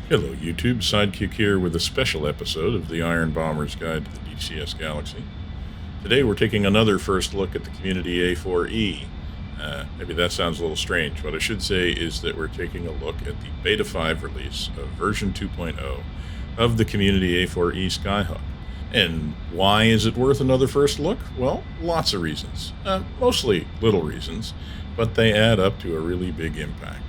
Hello YouTube, Sidekick here with a special episode of the Iron Bomber's Guide to the DCS Galaxy. Today we're taking another first look at the Community A-4E. Maybe that sounds a little strange. What I should say is that we're taking a look at the Beta 5 release of version 2.0 of the Community A-4E Skyhawk. And why is it worth another first look? Well, lots of reasons. Mostly little reasons, but they add up to a really big impact.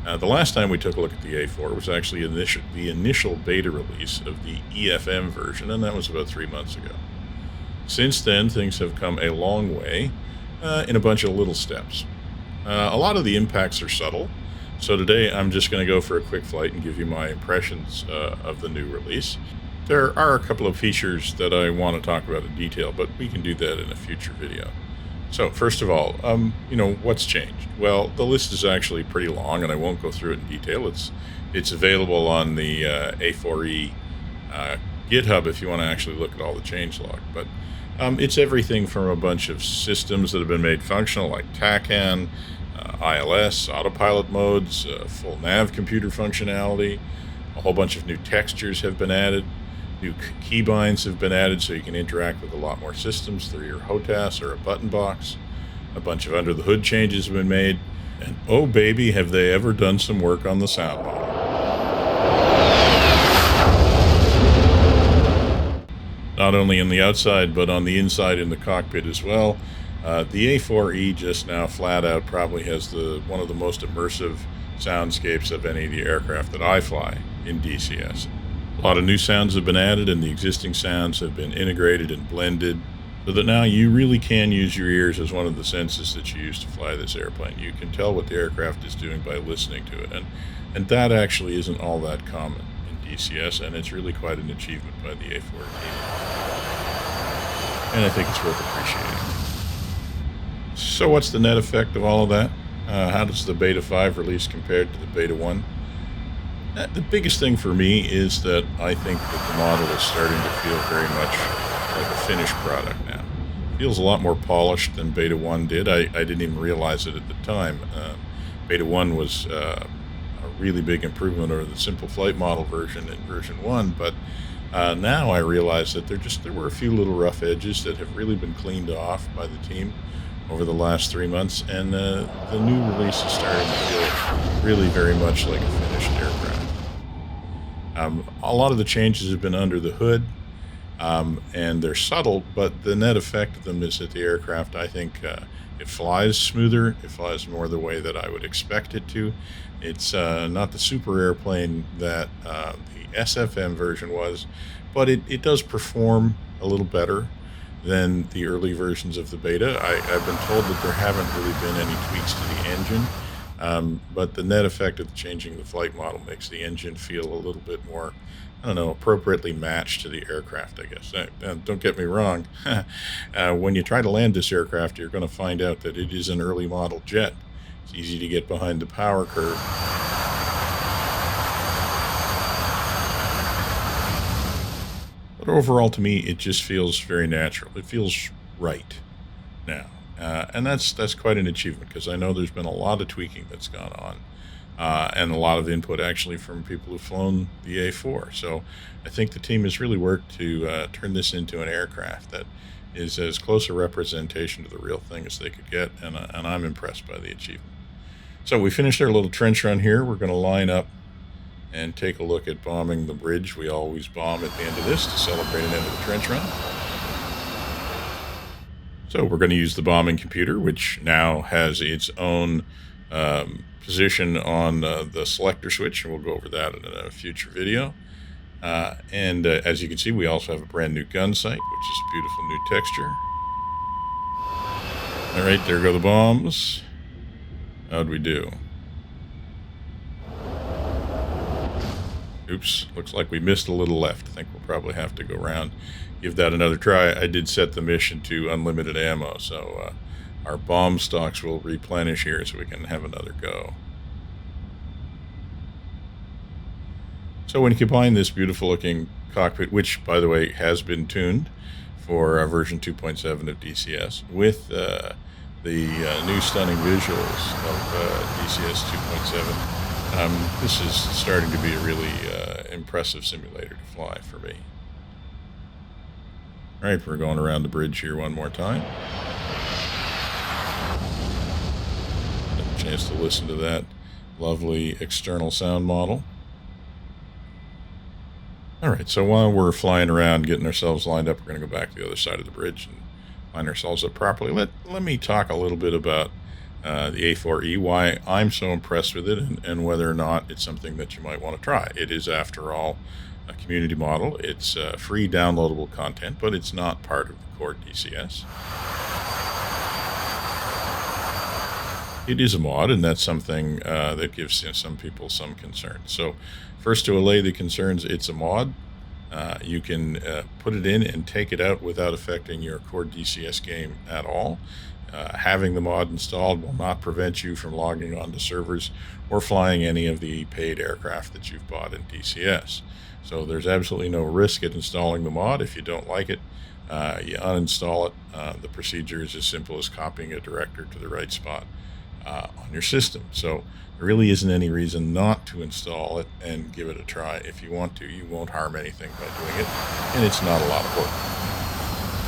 The last time we took a look at the A4 was actually the initial beta release of the EFM version, and that was about 3 months ago. Since then, things have come a long way in a bunch of little steps. A lot of the impacts are subtle, so today I'm just going to go for a quick flight and give you my impressions of the new release. There are a couple of features that I want to talk about in detail, but we can do that in a future video. So first of all, what's changed? Well, the list is actually pretty long, and I won't go through it in detail. It's available on the A4E GitHub if you want to actually look at all the changelog. But it's everything from a bunch of systems that have been made functional, like TACAN, ILS, autopilot modes, full nav computer functionality. A whole bunch of new textures have been added. New keybinds have been added so you can interact with a lot more systems through your HOTAS or a button box. A bunch of under-the-hood changes have been made. And oh baby, have they ever done some work on the sound model. Not only on the outside, but on the inside in the cockpit as well. The A4E just now flat out probably has one of the most immersive soundscapes of any of the aircraft that I fly in DCS. A lot of new sounds have been added, and the existing sounds have been integrated and blended so that now you really can use your ears as one of the senses that you use to fly this airplane. You can tell what the aircraft is doing by listening to it, and that actually isn't all that common in DCS, and it's really quite an achievement by the A4 team. And I think it's worth appreciating. So what's the net effect of all of that? How does the Beta 5 release compare to the Beta 1? The biggest thing for me is that I think that the model is starting to feel very much like a finished product now. It feels a lot more polished than Beta 1 did. I didn't even realize it at the time. Beta 1 was a really big improvement over the simple flight model version in version 1, but now I realize that there were a few little rough edges that have really been cleaned off by the team over the last 3 months, and the new release is starting to feel really very much like a finished aircraft. A lot of the changes have been under the hood, and they're subtle, but the net effect of them is that the aircraft, I think, it flies smoother. It flies more the way that I would expect it to. It's not the super airplane that the SFM version was, but it does perform a little better than the early versions of the beta. I've been told that there haven't really been any tweaks to the engine, but the net effect of changing the flight model makes the engine feel a little bit more, appropriately matched to the aircraft, I guess. Don't get me wrong. When you try to land this aircraft, you're going to find out that it is an early model jet. It's easy to get behind the power curve. But overall, to me, it just feels very natural. It feels right now. And that's quite an achievement, because I know there's been a lot of tweaking that's gone on, and a lot of input actually from people who've flown the A4. So I think the team has really worked to turn this into an aircraft that is as close a representation to the real thing as they could get, and I'm impressed by the achievement. So we finished our little trench run here. We're going to line up and take a look at bombing the bridge. We always bomb at the end of this to celebrate an end of the trench run. So we're going to use the bombing computer, which now has its own position on the selector switch, and we'll go over that in a future video. And as you can see, we also have a brand new gun sight, which is a beautiful new texture. All right, there go the bombs. How'd we do? Oops, looks like we missed a little left. I think we'll probably have to go around, give that another try. I did set the mission to unlimited ammo, so our bomb stocks will replenish here so we can have another go. So when you combine this beautiful looking cockpit, which by the way has been tuned for version 2.7 of DCS, with the new stunning visuals of DCS 2.7, This is starting to be a really impressive simulator to fly for me. All right, we're going around the bridge here one more time. Have a chance to listen to that lovely external sound model. All right, so while we're flying around, getting ourselves lined up, we're going to go back to the other side of the bridge and line ourselves up properly. Let me talk a little bit about the A-4E, why I'm so impressed with it, and whether or not it's something that you might want to try. It is, after all, a community model. It's free downloadable content, but it's not part of the core DCS. It is a mod, and that's something that gives some people some concern. So first, to allay the concerns, it's a mod. You can put it in and take it out without affecting your core DCS game at all. Having the mod installed will not prevent you from logging onto servers or flying any of the paid aircraft that you've bought in DCS. So there's absolutely no risk at installing the mod. If you don't like it, you uninstall it. The procedure is as simple as copying a director to the right spot on your system. So there really isn't any reason not to install it and give it a try. If you want to, you won't harm anything by doing it, and it's not a lot of work.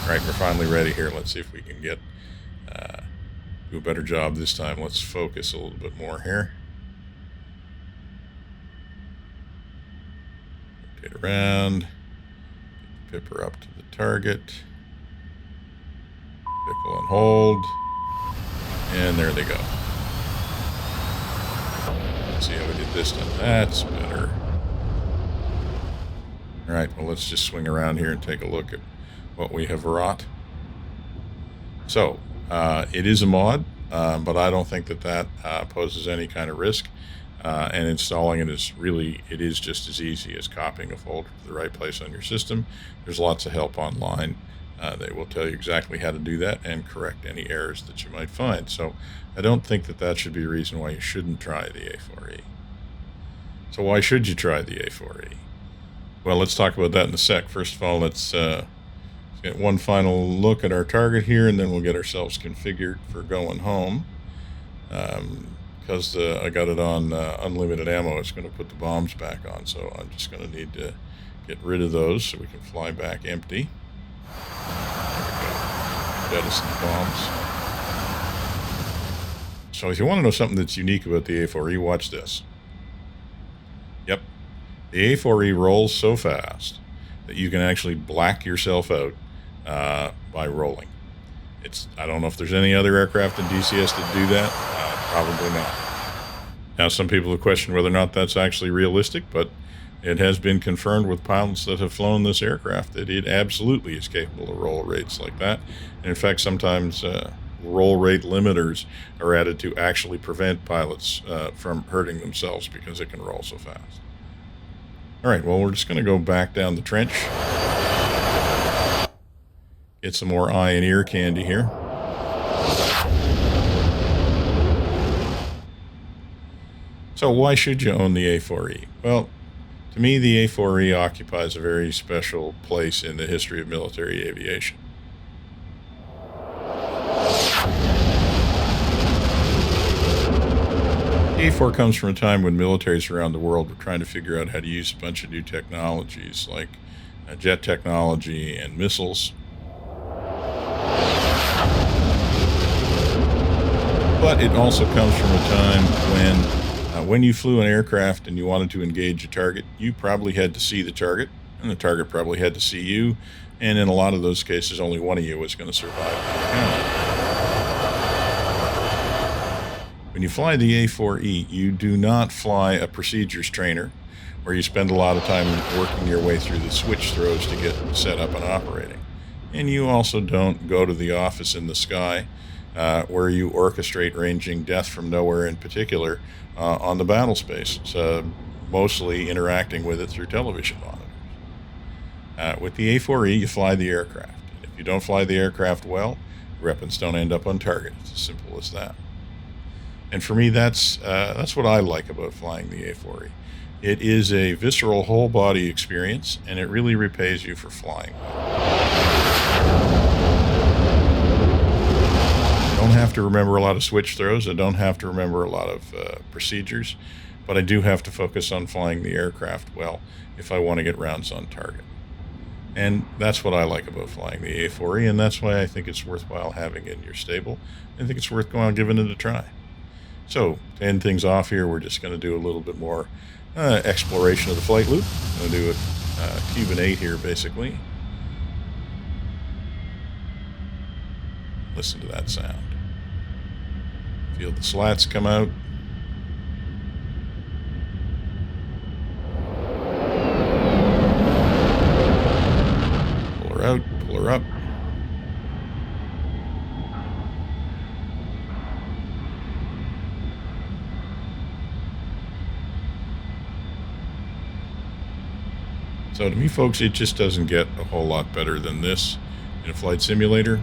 All right, we're finally ready here. Let's see if we can get do a better job this time. Let's focus a little bit more here. Rotate around. Get the pipper up to the target. Pickle and hold. And there they go. Let's see how we did this time. That's better. All right, well, let's just swing around here and take a look at what we have wrought. So, it is a mod, but I don't think that poses any kind of risk. And installing it is just as easy as copying a folder to the right place on your system. There's lots of help online. They will tell you exactly how to do that and correct any errors that you might find. So I don't think that should be a reason why you shouldn't try the A-4E. So why should you try the A-4E? Well, let's talk about that in a sec. First of all, let's get one final look at our target here, and then we'll get ourselves configured for going home. Because I got it on unlimited ammo, it's going to put the bombs back on. So I'm just going to need to get rid of those so we can fly back empty. Jettison bombs. So if you want to know something that's unique about the A-4E, watch this. Yep. The A-4E rolls so fast that you can actually black yourself out by rolling. I don't know if there's any other aircraft in DCS that do that. Probably not. Now, some people have questioned whether or not that's actually realistic, but it has been confirmed with pilots that have flown this aircraft that it absolutely is capable of roll rates like that. And in fact, sometimes roll rate limiters are added to actually prevent pilots from hurting themselves because it can roll so fast. All right, well, we're just going to go back down the trench. Get some more eye and ear candy here. So why should you own the A-4E? Well, to me, the A-4E occupies a very special place in the history of military aviation. The A-4 comes from a time when militaries around the world were trying to figure out how to use a bunch of new technologies like jet technology and missiles. But it also comes from a time when you flew an aircraft and you wanted to engage a target, you probably had to see the target, and the target probably had to see you, and in a lot of those cases, only one of you was going to survive. When you fly the A-4E, you do not fly a procedures trainer, where you spend a lot of time working your way through the switch throws to get set up and operating. And you also don't go to the office in the sky, where you orchestrate ranging death from nowhere in particular on the battle space, so mostly interacting with it through television monitors. With the A-4E, you fly the aircraft. And if you don't fly the aircraft well, weapons don't end up on target. It's as simple as that. And for me, that's what I like about flying the A-4E. It is a visceral whole-body experience, and it really repays you for flying well. I don't have to remember a lot of switch throws. I don't have to remember a lot of procedures. but I do have to focus on flying the aircraft well if I want to get rounds on target. And that's what I like about flying the A-4E, and that's why I think it's worthwhile having it in your stable. I think it's worthwhile giving it a try. So, to end things off here, we're just going to do a little bit more exploration of the flight loop. I'm going to do a Cuban 8 here, basically. Listen to that sound. Feel the slats come out. Pull her out, pull her up. So to me, folks, it just doesn't get a whole lot better than this in a flight simulator.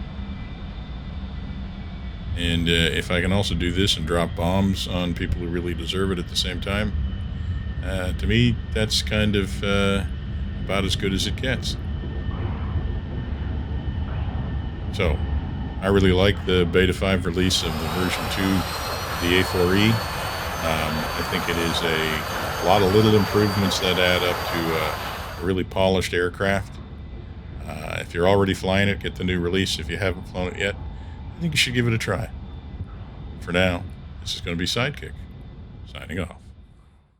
And if I can also do this and drop bombs on people who really deserve it at the same time, to me, that's kind of about as good as it gets. So, I really like the Beta 5 release of the version 2 of the A-4E. I think it is a lot of little improvements that add up to a really polished aircraft. If you're already flying it, get the new release. If you haven't flown it yet, I think you should give it a try. For now, this is going to be Sidekick, signing off.